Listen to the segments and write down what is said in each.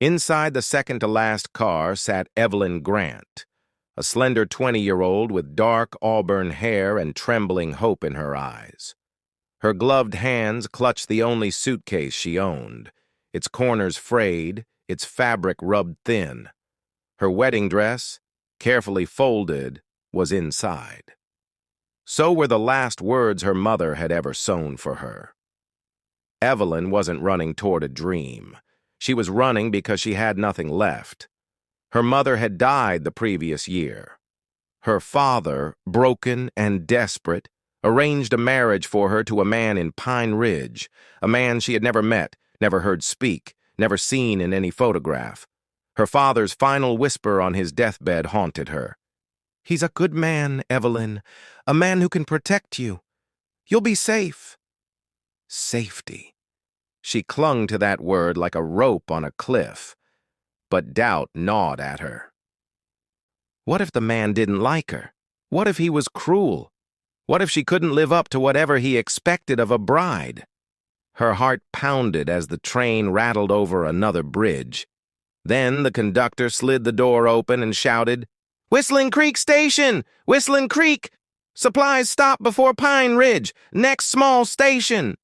Inside the second-to-last car sat Evelyn Grant, a slender 20-year-old with dark auburn hair and trembling hope in her eyes. Her gloved hands clutched the only suitcase she owned, its corners frayed, its fabric rubbed thin. Her wedding dress, carefully folded, was inside. So were the last words her mother had ever sown for her. Evelyn wasn't running toward a dream. She was running because she had nothing left. Her mother had died the previous year. Her father, broken and desperate, arranged a marriage for her to a man in Pine Ridge, a man she had never met, never heard speak, never seen in any photograph. Her father's final whisper on his deathbed haunted her. "He's a good man, Evelyn, a man who can protect you. You'll be safe." Safety. She clung to that word like a rope on a cliff, but doubt gnawed at her. What if the man didn't like her? What if he was cruel? What if she couldn't live up to whatever he expected of a bride? Her heart pounded as the train rattled over another bridge. Then the conductor slid the door open and shouted, "Whistlin Creek Station! Whistlin Creek! Supplies stop before Pine Ridge! Next small station!"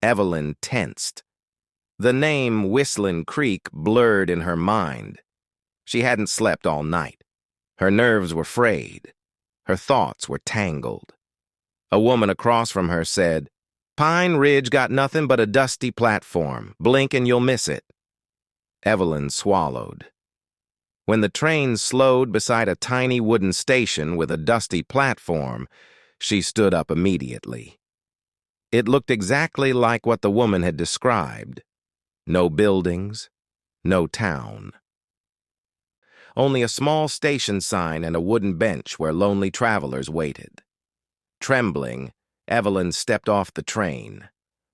Evelyn tensed. The name Whistlin Creek blurred in her mind. She hadn't slept all night. Her nerves were frayed. Her thoughts were tangled. A woman across from her said, "Pine Ridge got nothing but a dusty platform. Blink and you'll miss it." Evelyn swallowed. When the train slowed beside a tiny wooden station with a dusty platform, she stood up immediately. It looked exactly like what the woman had described. No buildings, no town. Only a small station sign and a wooden bench where lonely travelers waited. Trembling, Evelyn stepped off the train.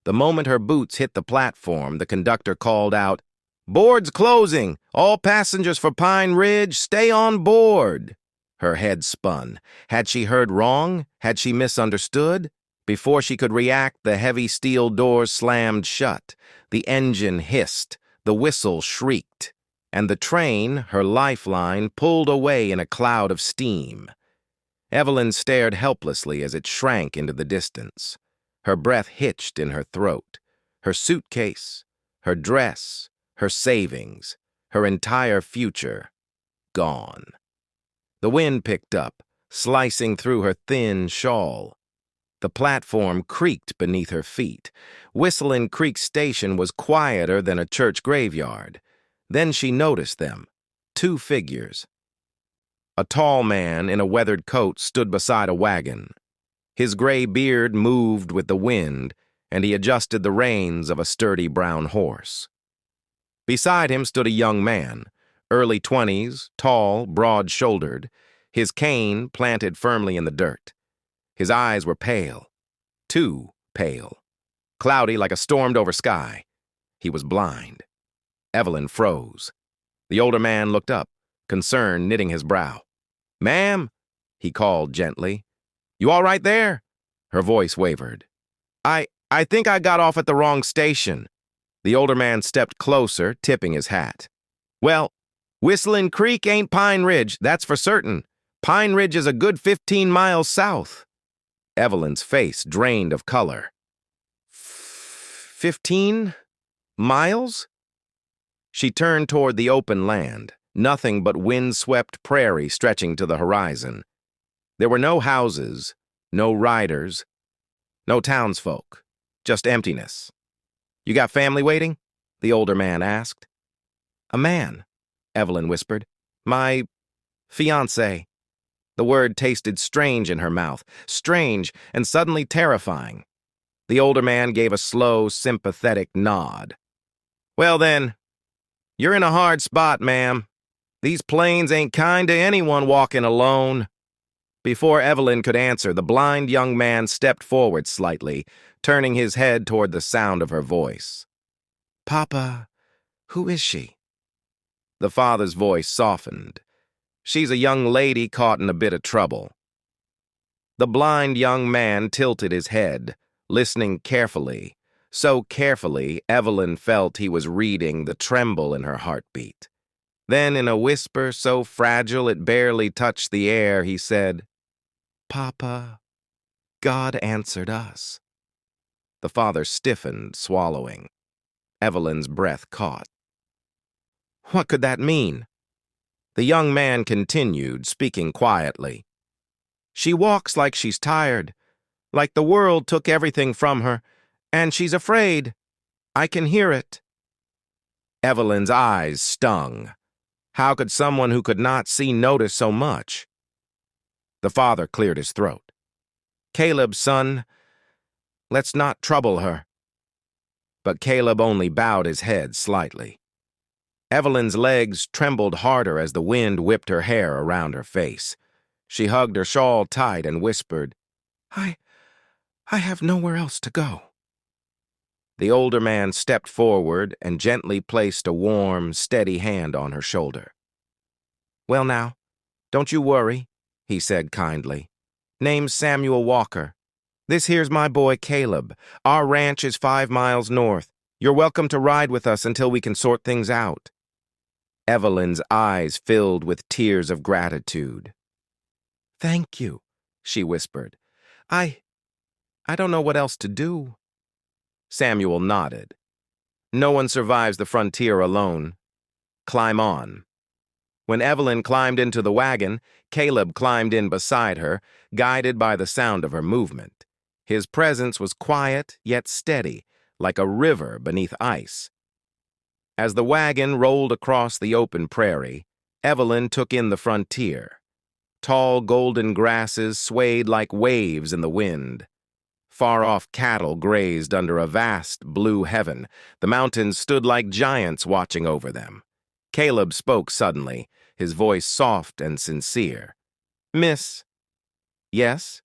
The moment her boots hit the platform, the conductor called out, "Board's closing! All passengers for Pine Ridge, stay on board!" Her head spun. Had she heard wrong? Had she misunderstood? Before she could react, the heavy steel doors slammed shut. The engine hissed. The whistle shrieked. And the train, her lifeline, pulled away in a cloud of steam. Evelyn stared helplessly as it shrank into the distance. Her breath hitched in her throat. Her suitcase, her dress, her savings, her entire future, gone. The wind picked up, slicing through her thin shawl. The platform creaked beneath her feet. Whistlin Creek Station was quieter than a church graveyard. Then she noticed them, 2 figures. A tall man in a weathered coat stood beside a wagon. His gray beard moved with the wind, and he adjusted the reins of a sturdy brown horse. Beside him stood a young man, early 20s, tall, broad-shouldered, his cane planted firmly in the dirt. His eyes were pale, too pale, cloudy like a stormed-over sky. He was blind. Evelyn froze. The older man looked up, concern knitting his brow. "Ma'am," he called gently. "You all right there?" Her voice wavered. I think I got off at the wrong station." The older man stepped closer, tipping his hat. "Well, Whistlin Creek ain't Pine Ridge, that's for certain. Pine Ridge is a good 15 miles south." Evelyn's face drained of color. 15 miles? She turned toward the open land, nothing but wind-swept prairie stretching to the horizon. There were no houses, no riders, no townsfolk, just emptiness. "You got family waiting?" the older man asked. "A man," Evelyn whispered. "My fiancé." The word tasted strange in her mouth, strange and suddenly terrifying. The older man gave a slow, sympathetic nod. "Well then, you're in a hard spot, ma'am. These plains ain't kind to anyone walking alone." Before Evelyn could answer, the blind young man stepped forward slightly, turning his head toward the sound of her voice. "Papa, who is she?" The father's voice softened. "She's a young lady caught in a bit of trouble." The blind young man tilted his head, listening carefully, So carefully, Evelyn felt he was reading the tremble in her heartbeat. Then, in a whisper so fragile it barely touched the air, he said, "Papa, God answered us." The father stiffened, swallowing. Evelyn's breath caught. What could that mean? The young man continued, speaking quietly. She walks like she's tired, like the world took everything from her, and she's afraid. I can hear it. Evelyn's eyes stung. How could someone who could not see notice so much? The father cleared his throat. "Caleb, son, let's not trouble her." But Caleb only bowed his head slightly. Evelyn's legs trembled harder as the wind whipped her hair around her face. She hugged her shawl tight and whispered, I have nowhere else to go." The older man stepped forward and gently placed a warm, steady hand on her shoulder. "Well now, don't you worry," he said kindly. "Name's Samuel Walker. This here's my boy Caleb. Our ranch is 5 miles north. You're welcome to ride with us until we can sort things out." Evelyn's eyes filled with tears of gratitude. "Thank you," she whispered. I don't know what else to do." Samuel nodded. "No one survives the frontier alone. Climb on." When Evelyn climbed into the wagon, Caleb climbed in beside her, guided by the sound of her movement. His presence was quiet yet steady, like a river beneath ice. As the wagon rolled across the open prairie, Evelyn took in the frontier. Tall golden grasses swayed like waves in the wind. Far-off cattle grazed under a vast blue heaven. The mountains stood like giants watching over them. Caleb spoke suddenly, his voice soft and sincere. "Miss." "Yes?"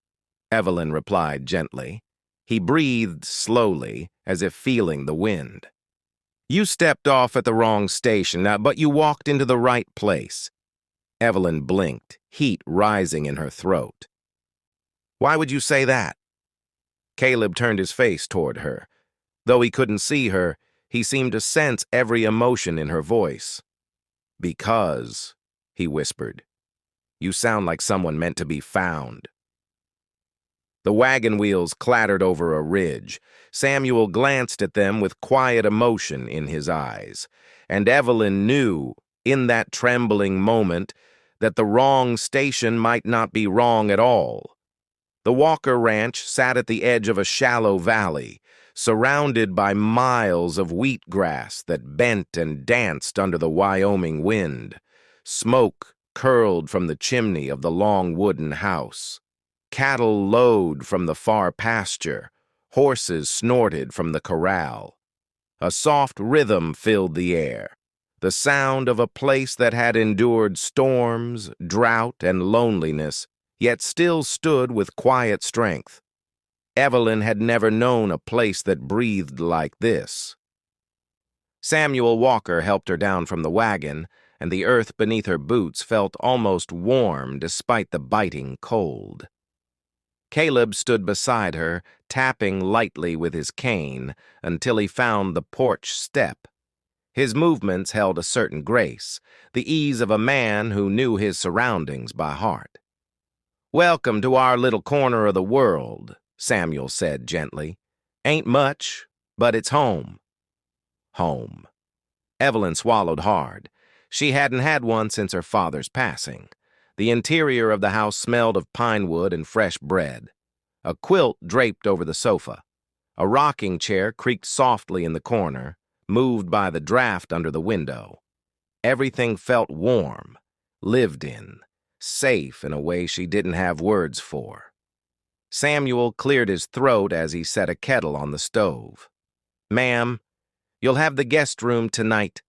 Evelyn replied gently. He breathed slowly, as if feeling the wind. "You stepped off at the wrong station, but you walked into the right place." Evelyn blinked, heat rising in her throat. "Why would you say that?" Caleb turned his face toward her. Though he couldn't see her, he seemed to sense every emotion in her voice. "Because," he whispered, "you sound like someone meant to be found." The wagon wheels clattered over a ridge. Samuel glanced at them with quiet emotion in his eyes, and Evelyn knew, in that trembling moment, that the wrong station might not be wrong at all. The Walker Ranch sat at the edge of a shallow valley, surrounded by miles of wheatgrass that bent and danced under the Wyoming wind. Smoke curled from the chimney of the long wooden house. Cattle lowed from the far pasture. Horses snorted from the corral. A soft rhythm filled the air, the sound of a place that had endured storms, drought, and loneliness, yet still stood with quiet strength. Evelyn had never known a place that breathed like this. Samuel Walker helped her down from the wagon, and the earth beneath her boots felt almost warm despite the biting cold. Caleb stood beside her, tapping lightly with his cane until he found the porch step. His movements held a certain grace, the ease of a man who knew his surroundings by heart. "Welcome to our little corner of the world," Samuel said gently. "Ain't much, but it's home." Home. Evelyn swallowed hard. She hadn't had one since her father's passing. The interior of the house smelled of pine wood and fresh bread. A quilt draped over the sofa. A rocking chair creaked softly in the corner, moved by the draft under the window. Everything felt warm, lived in, safe in a way she didn't have words for. Samuel cleared his throat as he set a kettle on the stove. "Ma'am, you'll have the guest room tonight.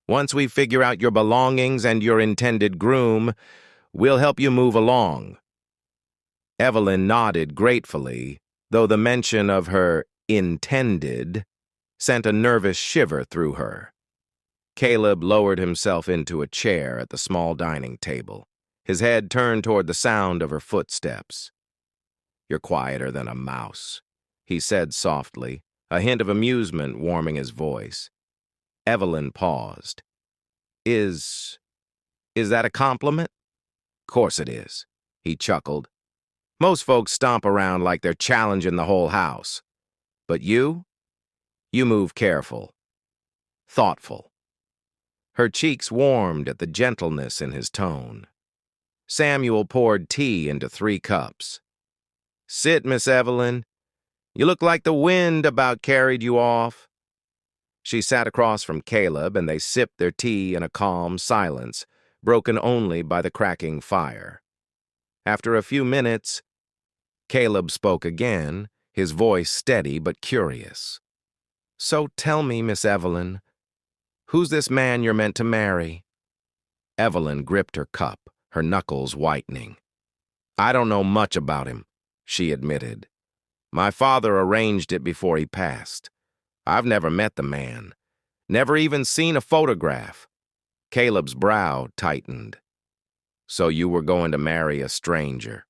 Once we figure out your belongings and your intended groom, we'll help you move along." Evelyn nodded gratefully, though the mention of her intended sent a nervous shiver through her. Caleb lowered himself into a chair at the small dining table, his head turned toward the sound of her footsteps. "You're quieter than a mouse," he said softly, a hint of amusement warming his voice. Evelyn paused. Is that a compliment? Course it is, he chuckled. Most folks stomp around like they're challenging the whole house. But you move careful, thoughtful. Her cheeks warmed at the gentleness in his tone. Samuel poured tea into 3 cups. Sit, Miss Evelyn. You look like the wind about carried you off. She sat across from Caleb, and they sipped their tea in a calm silence, broken only by the cracking fire. After a few minutes, Caleb spoke again, his voice steady but curious. So tell me, Miss Evelyn, who's this man you're meant to marry? Evelyn gripped her cup, her knuckles whitening. I don't know much about him, she admitted. My father arranged it before he passed. I've never met the man, never even seen a photograph. Caleb's brow tightened. So you were going to marry a stranger.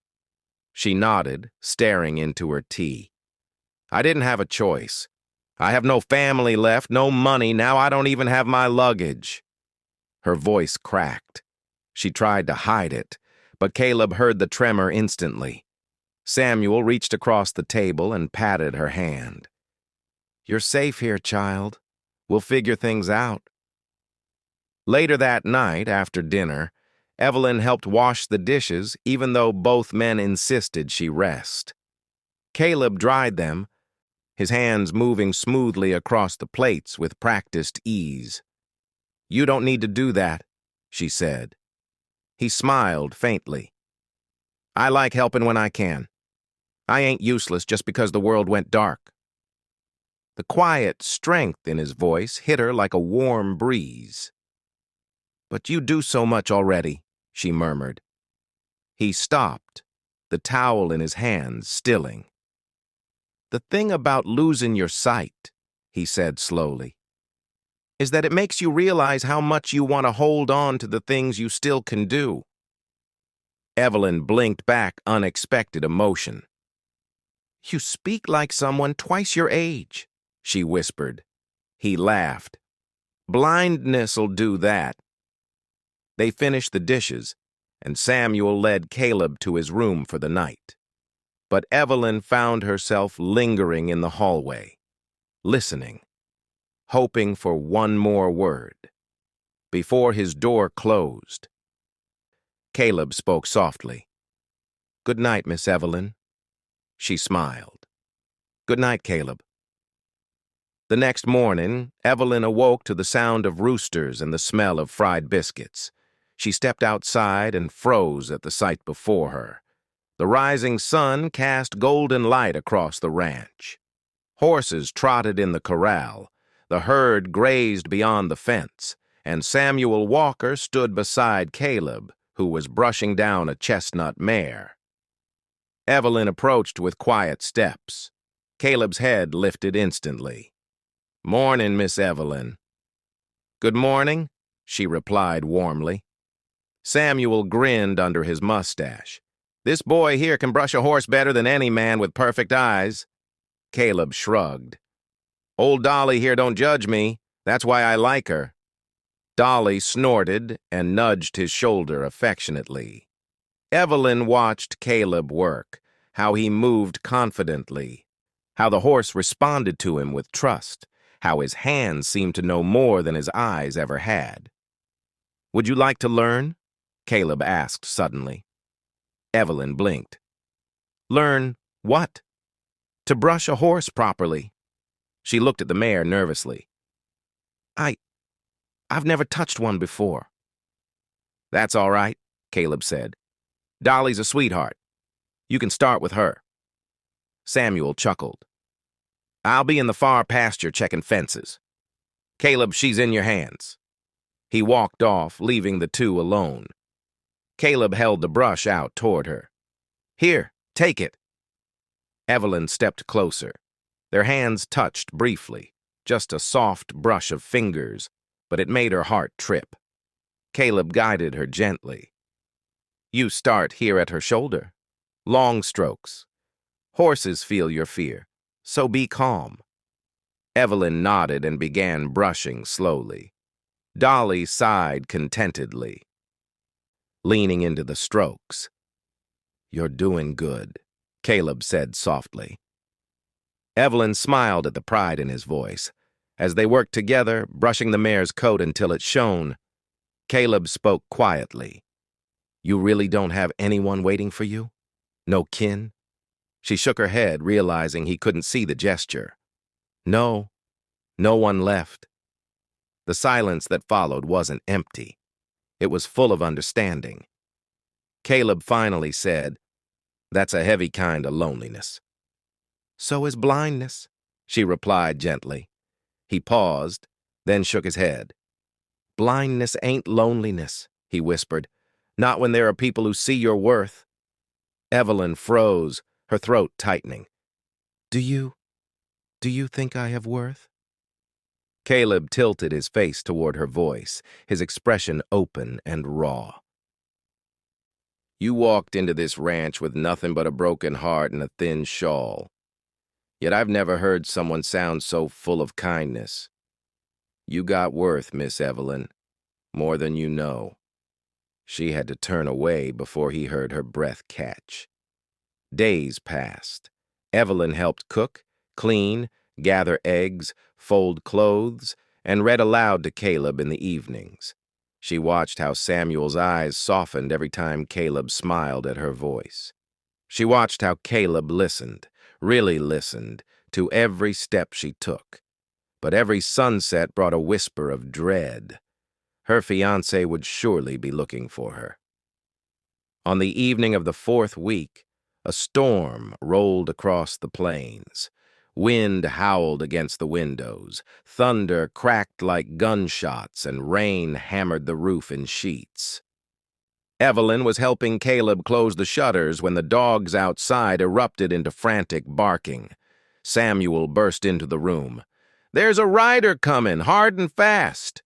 She nodded, staring into her tea. I didn't have a choice. I have no family left, no money, now I don't even have my luggage. Her voice cracked. She tried to hide it, but Caleb heard the tremor instantly. Samuel reached across the table and patted her hand. You're safe here, child. We'll figure things out. Later that night, after dinner, Evelyn helped wash the dishes, even though both men insisted she rest. Caleb dried them, his hands moving smoothly across the plates with practiced ease. You don't need to do that, she said. He smiled faintly. I like helping when I can. I ain't useless just because the world went dark. The quiet strength in his voice hit her like a warm breeze. But you do so much already, she murmured. He stopped, the towel in his hands stilling. The thing about losing your sight, he said slowly, is that it makes you realize how much you want to hold on to the things you still can do. Evelyn blinked back unexpected emotion. You speak like someone twice your age, she whispered. He laughed. Blindness'll do that. They finished the dishes, and Samuel led Caleb to his room for the night. But Evelyn found herself lingering in the hallway, listening, hoping for one more word. Before his door closed, Caleb spoke softly. Good night, Miss Evelyn. She smiled. Good night, Caleb. The next morning, Evelyn awoke to the sound of roosters and the smell of fried biscuits. She stepped outside and froze at the sight before her. The rising sun cast golden light across the ranch. Horses trotted in the corral, the herd grazed beyond the fence, and Samuel Walker stood beside Caleb, who was brushing down a chestnut mare. Evelyn approached with quiet steps. Caleb's head lifted instantly. Morning, Miss Evelyn. Good morning, she replied warmly. Samuel grinned under his mustache. This boy here can brush a horse better than any man with perfect eyes. Caleb shrugged. Old Dolly here don't judge me. That's why I like her. Dolly snorted and nudged his shoulder affectionately. Evelyn watched Caleb work, how he moved confidently, how the horse responded to him with trust, how his hands seemed to know more than his eyes ever had. Would you like to learn? Caleb asked suddenly. Evelyn blinked. Learn what? To brush a horse properly. She looked at the mare nervously. I've never touched one before. That's all right, Caleb said. Dolly's a sweetheart. You can start with her. Samuel chuckled. I'll be in the far pasture checking fences. Caleb, she's in your hands. He walked off, leaving the two alone. Caleb held the brush out toward her. Here, take it. Evelyn stepped closer. Their hands touched briefly, just a soft brush of fingers, but it made her heart trip. Caleb guided her gently. You start here at her shoulder. Long strokes. Horses feel your fear, so be calm. Evelyn nodded and began brushing slowly. Dolly sighed contentedly, leaning into the strokes. "You're doing good," Caleb said softly. Evelyn smiled at the pride in his voice. As they worked together, brushing the mare's coat until it shone, Caleb spoke quietly. "You really don't have anyone waiting for you? No kin?" She shook her head, realizing he couldn't see the gesture. "No, no one left." The silence that followed wasn't empty. It was full of understanding. Caleb finally said, "That's a heavy kind of loneliness." "So is blindness," she replied gently. He paused, then shook his head. "Blindness ain't loneliness," he whispered. "Not when there are people who see your worth." Evelyn froze, her throat tightening. Do you think I have worth?" Caleb tilted his face toward her voice, his expression open and raw. "You walked into this ranch with nothing but a broken heart and a thin shawl. Yet I've never heard someone sound so full of kindness. You got worth, Miss Evelyn, more than you know." She had to turn away before he heard her breath catch. Days passed. Evelyn helped cook, clean, gather eggs, fold clothes, and read aloud to Caleb in the evenings. She watched how Samuel's eyes softened every time Caleb smiled at her voice. She watched how Caleb listened, really listened, to every step she took. But every sunset brought a whisper of dread. Her fiancé would surely be looking for her. On the evening of the 4th week, a storm rolled across the plains. Wind howled against the windows, thunder cracked like gunshots, and rain hammered the roof in sheets. Evelyn was helping Caleb close the shutters when the dogs outside erupted into frantic barking. Samuel burst into the room. "There's a rider coming, hard and fast."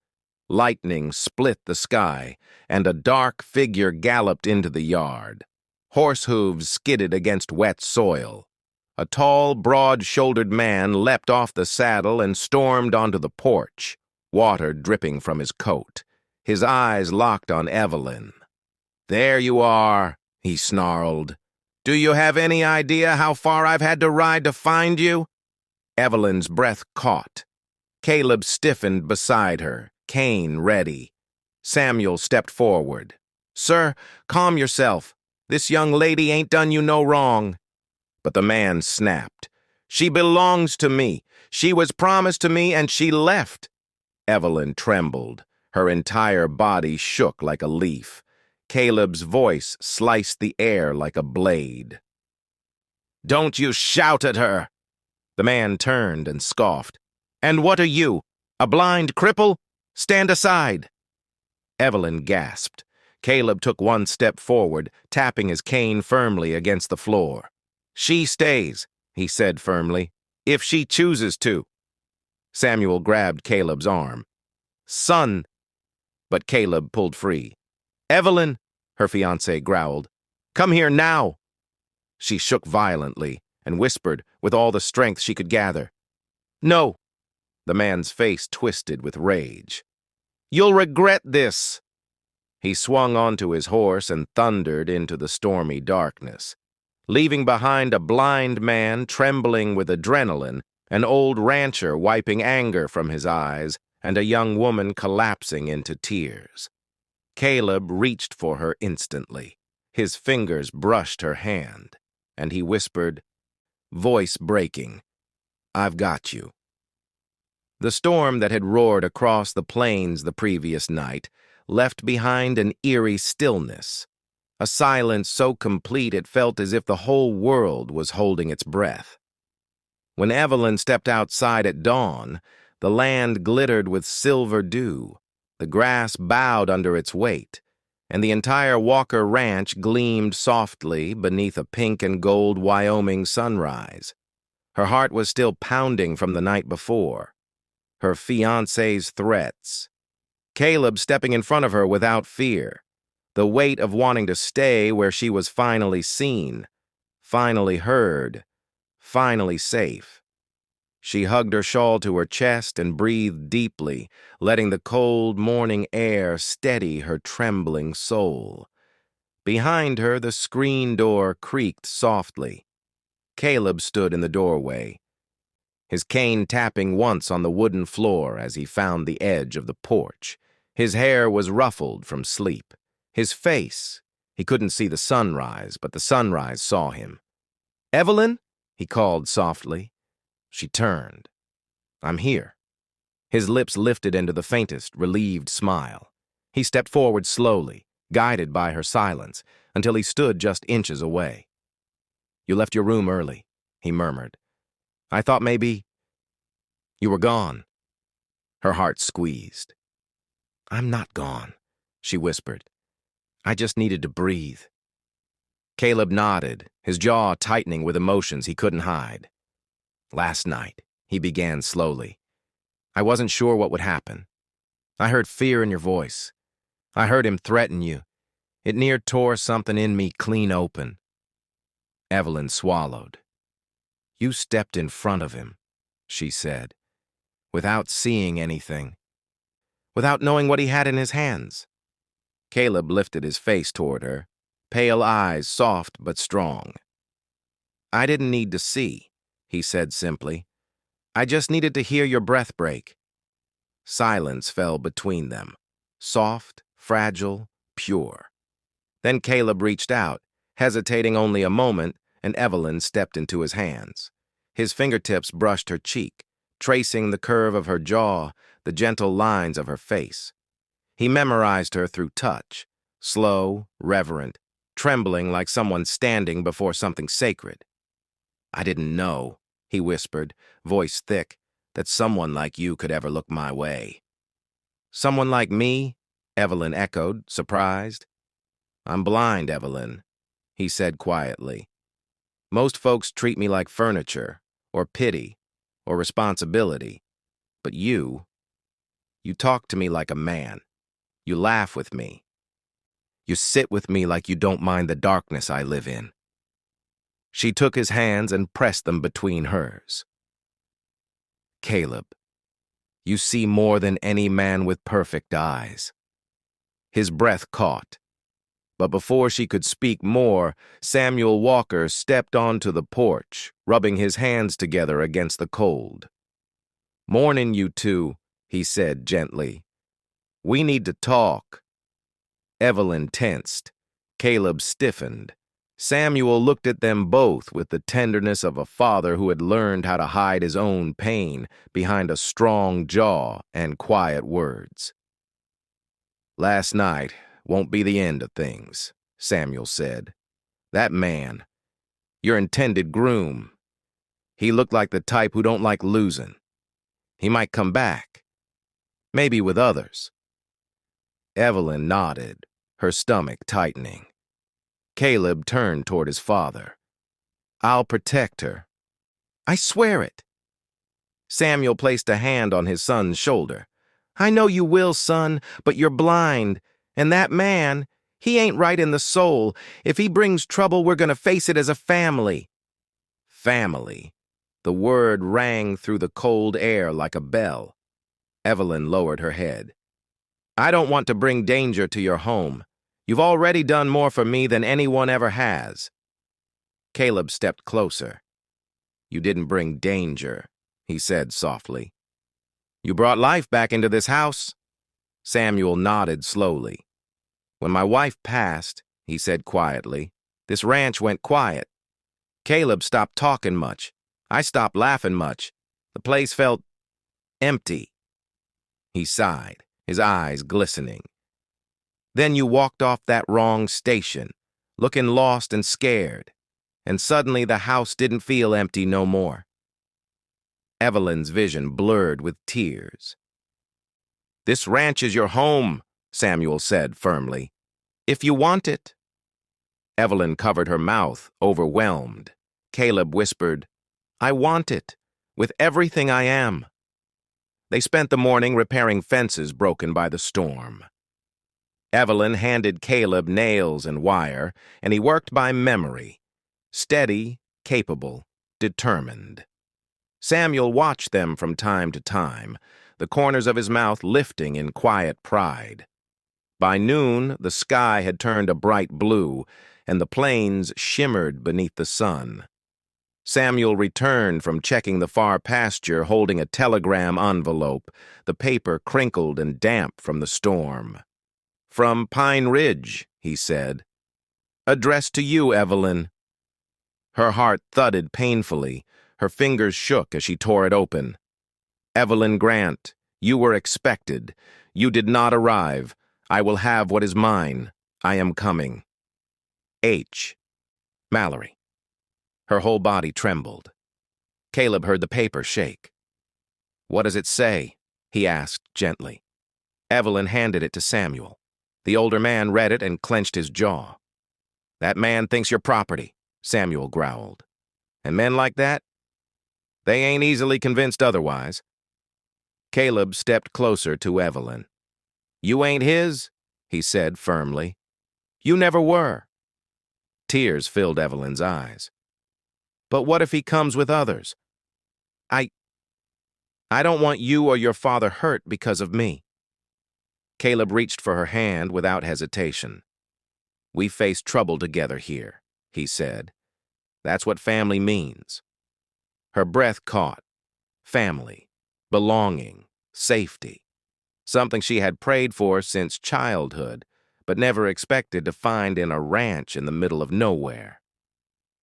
Lightning split the sky, and a dark figure galloped into the yard. Horse hooves skidded against wet soil. A tall, broad-shouldered man leapt off the saddle and stormed onto the porch, water dripping from his coat. His eyes locked on Evelyn. "There you are," he snarled. "Do you have any idea how far I've had to ride to find you?" Evelyn's breath caught. Caleb stiffened beside her, cane ready. Samuel stepped forward. "Sir, calm yourself. This young lady ain't done you no wrong." But the man snapped. "She belongs to me. She was promised to me, and she left." Evelyn trembled. Her entire body shook like a leaf. Caleb's voice sliced the air like a blade. "Don't you shout at her!" The man turned and scoffed. "And what are you? A blind cripple? Stand aside." Evelyn gasped. Caleb took one step forward, tapping his cane firmly against the floor. "She stays," he said firmly, "if she chooses to." Samuel grabbed Caleb's arm. "Son!" But Caleb pulled free. "Evelyn," her fiancé growled, "come here now." She shook violently and whispered with all the strength she could gather. "No." The man's face twisted with rage. "You'll regret this." He swung onto his horse and thundered into the stormy darkness, leaving behind a blind man trembling with adrenaline, an old rancher wiping anger from his eyes, and a young woman collapsing into tears. Caleb reached for her instantly. His fingers brushed her hand, and he whispered, voice breaking, "I've got you." The storm that had roared across the plains the previous night left behind an eerie stillness, a silence so complete it felt as if the whole world was holding its breath. When Evelyn stepped outside at dawn, the land glittered with silver dew, the grass bowed under its weight, and the entire Walker Ranch gleamed softly beneath a pink and gold Wyoming sunrise. Her heart was still pounding from the night before. Her fiancé's threats. Caleb stepping in front of her without fear. The weight of wanting to stay where she was finally seen, finally heard, finally safe. She hugged her shawl to her chest and breathed deeply, letting the cold morning air steady her trembling soul. Behind her, the screen door creaked softly. Caleb stood in the doorway, his cane tapping once on the wooden floor as he found the edge of the porch. His hair was ruffled from sleep. His face, he couldn't see the sunrise, but the sunrise saw him. "Evelyn?" he called softly. She turned. "I'm here." His lips lifted into the faintest, relieved smile. He stepped forward slowly, guided by her silence, until he stood just inches away. "You left your room early," he murmured. "I thought maybe you were gone." Her heart squeezed. "I'm not gone," she whispered. "I just needed to breathe." Caleb nodded, his jaw tightening with emotions he couldn't hide. "Last night," he began slowly, "I wasn't sure what would happen. I heard fear in your voice. I heard him threaten you. It near tore something in me clean open." Evelyn swallowed. "You stepped in front of him," she said, "without seeing anything, without knowing what he had in his hands." Caleb lifted his face toward her, pale eyes soft but strong. "I didn't need to see," he said simply. "I just needed to hear your breath break." Silence fell between them, soft, fragile, pure. Then Caleb reached out, hesitating only a moment, and Evelyn stepped into his hands. His fingertips brushed her cheek, tracing the curve of her jaw, the gentle lines of her face. He memorized her through touch, slow, reverent, trembling like someone standing before something sacred. "I didn't know," he whispered, voice thick, "that someone like you could ever look my way." "Someone like me?" Evelyn echoed, surprised. "I'm blind, Evelyn," he said quietly. "Most folks treat me like furniture, or pity, or responsibility. But you talk to me like a man. You laugh with me. You sit with me like you don't mind the darkness I live in." She took his hands and pressed them between hers. "Caleb, you see more than any man with perfect eyes." His breath caught. But before she could speak more, Samuel Walker stepped onto the porch, rubbing his hands together against the cold. "Morning, you two," he said gently. "We need to talk." Evelyn tensed. Caleb stiffened. Samuel looked at them both with the tenderness of a father who had learned how to hide his own pain behind a strong jaw and quiet words. "Last night won't be the end of things," Samuel said. "That man, your intended groom, he looked like the type who don't like losing. He might come back, maybe with others." Evelyn nodded, her stomach tightening. Caleb turned toward his father. "I'll protect her. I swear it." Samuel placed a hand on his son's shoulder. "I know you will, son, but you're blind. And that man, he ain't right in the soul. If he brings trouble, we're gonna face it as a family." Family. The word rang through the cold air like a bell. Evelyn lowered her head. "I don't want to bring danger to your home. You've already done more for me than anyone ever has." Caleb stepped closer. "You didn't bring danger," he said softly. "You brought life back into this house." Samuel nodded slowly. "When my wife passed," he said quietly, "this ranch went quiet. Caleb stopped talking much. I stopped laughing much. The place felt empty." He sighed, his eyes glistening. "Then you walked off that wrong station, looking lost and scared, and suddenly the house didn't feel empty no more." Evelyn's vision blurred with tears. "This ranch is your home," Samuel said firmly. "If you want it." Evelyn covered her mouth, overwhelmed. Caleb whispered, "I want it, with everything I am." They spent the morning repairing fences broken by the storm. Evelyn handed Caleb nails and wire, and he worked by memory, steady, capable, determined. Samuel watched them from time to time, the corners of his mouth lifting in quiet pride. By noon, the sky had turned a bright blue, and the plains shimmered beneath the sun. Samuel returned from checking the far pasture holding a telegram envelope, the paper crinkled and damp from the storm. "From Pine Ridge," he said. "Addressed to you, Evelyn." Her heart thudded painfully. Her fingers shook as she tore it open. "Evelyn Grant, you were expected. You did not arrive. I will have what is mine. I am coming. H. Mallory." Her whole body trembled. Caleb heard the paper shake. "What does it say?" he asked gently. Evelyn handed it to Samuel. The older man read it and clenched his jaw. "That man thinks you're property," Samuel growled. "And men like that? They ain't easily convinced otherwise." Caleb stepped closer to Evelyn. "You ain't his," he said firmly. "You never were." Tears filled Evelyn's eyes. "But what if he comes with others? I don't want you or your father hurt because of me." Caleb reached for her hand without hesitation. "We face trouble together here," he said. "That's what family means." Her breath caught. Family, belonging, safety. Something she had prayed for since childhood, but never expected to find in a ranch in the middle of nowhere.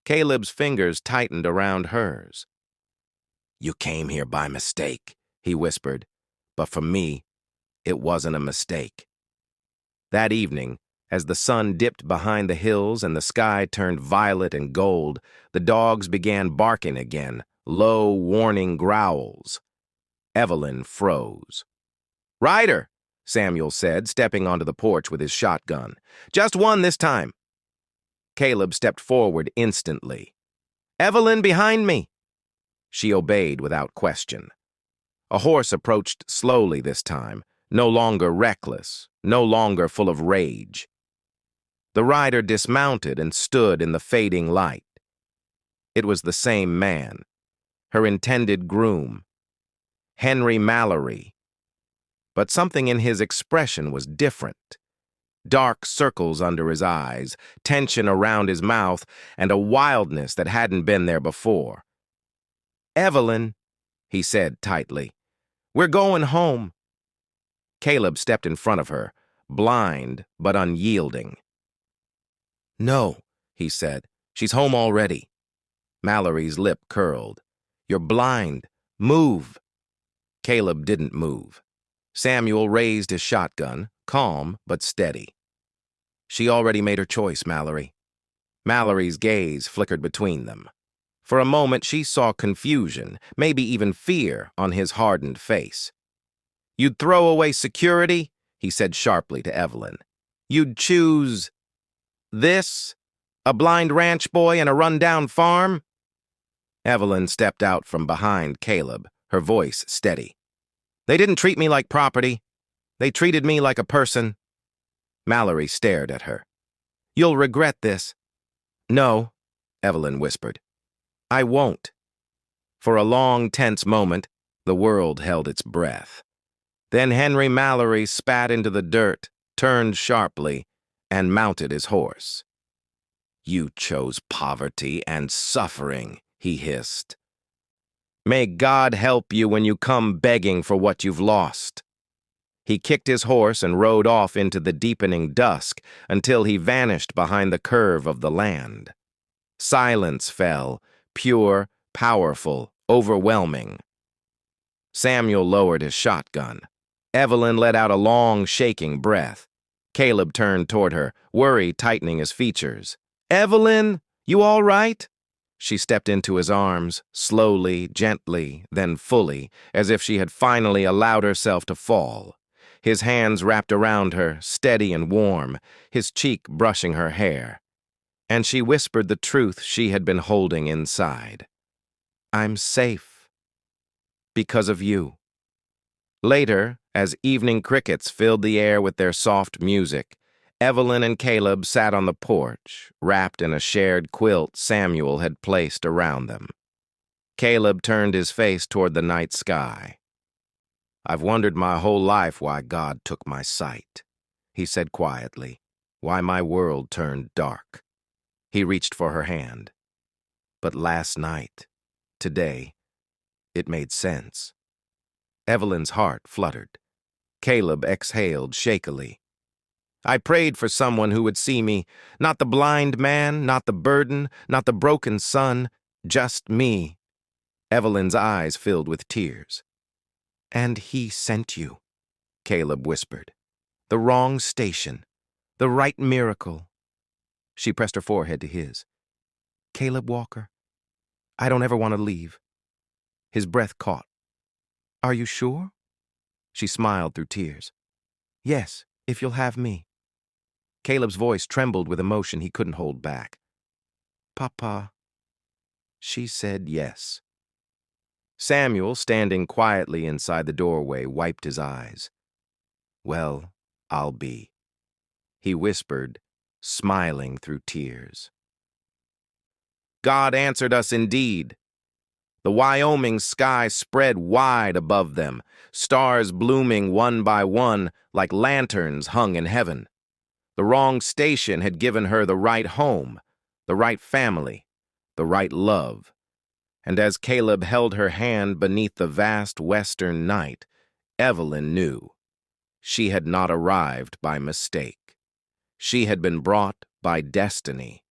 Caleb's fingers tightened around hers. "You came here by mistake," he whispered. "But for me, it wasn't a mistake." That evening, as the sun dipped behind the hills and the sky turned violet and gold, the dogs began barking again, low, warning growls. Evelyn froze. "Ryder," Samuel said, stepping onto the porch with his shotgun. "Just one this time." Caleb stepped forward instantly. "Evelyn, behind me!" She obeyed without question. A horse approached slowly this time, no longer reckless, no longer full of rage. The rider dismounted and stood in the fading light. It was the same man, her intended groom, Henry Mallory. But something in his expression was different. Dark circles under his eyes, tension around his mouth, and a wildness that hadn't been there before. "Evelyn," he said tightly, "we're going home." Caleb stepped in front of her, blind but unyielding. "No," he said, "she's home already." Mallory's lip curled. "You're blind. Move." Caleb didn't move. Samuel raised his shotgun, calm but steady. "She already made her choice, Mallory." Mallory's gaze flickered between them. For a moment, she saw confusion, maybe even fear, on his hardened face. "You'd throw away security?" he said sharply to Evelyn. "You'd choose this? A blind ranch boy in a rundown farm?" Evelyn stepped out from behind Caleb, her voice steady. "They didn't treat me like property. They treated me like a person." Mallory stared at her. "You'll regret this." "No," Evelyn whispered. "I won't." For a long, tense moment, the world held its breath. Then Henry Mallory spat into the dirt, turned sharply, and mounted his horse. "You chose poverty and suffering," he hissed. "May God help you when you come begging for what you've lost." He kicked his horse and rode off into the deepening dusk until he vanished behind the curve of the land. Silence fell, pure, powerful, overwhelming. Samuel lowered his shotgun. Evelyn let out a long, shaking breath. Caleb turned toward her, worry tightening his features. "Evelyn, you all right?" She stepped into his arms, slowly, gently, then fully, as if she had finally allowed herself to fall. His hands wrapped around her, steady and warm, his cheek brushing her hair. And she whispered the truth she had been holding inside. "I'm safe. Because of you." Later, as evening crickets filled the air with their soft music, Evelyn and Caleb sat on the porch, wrapped in a shared quilt Samuel had placed around them. Caleb turned his face toward the night sky. "I've wondered my whole life why God took my sight," he said quietly, "why my world turned dark." He reached for her hand. But last night, today, it made sense. Evelyn's heart fluttered. Caleb exhaled shakily. "I prayed for someone who would see me, not the blind man, not the burden, not the broken son, just me." Evelyn's eyes filled with tears. "And he sent you," Caleb whispered. "The wrong station, the right miracle." She pressed her forehead to his. "Caleb Walker, I don't ever want to leave." His breath caught. "Are you sure?" She smiled through tears. "Yes, if you'll have me." Caleb's voice trembled with emotion he couldn't hold back. "Papa." She said yes. Samuel, standing quietly inside the doorway, wiped his eyes. "Well, I'll be," he whispered, smiling through tears. God answered us indeed. The Wyoming sky spread wide above them, stars blooming one by one like lanterns hung in heaven. The wrong station had given her the right home, the right family, the right love. And as Caleb held her hand beneath the vast western night, Evelyn knew. She had not arrived by mistake. She had been brought by destiny.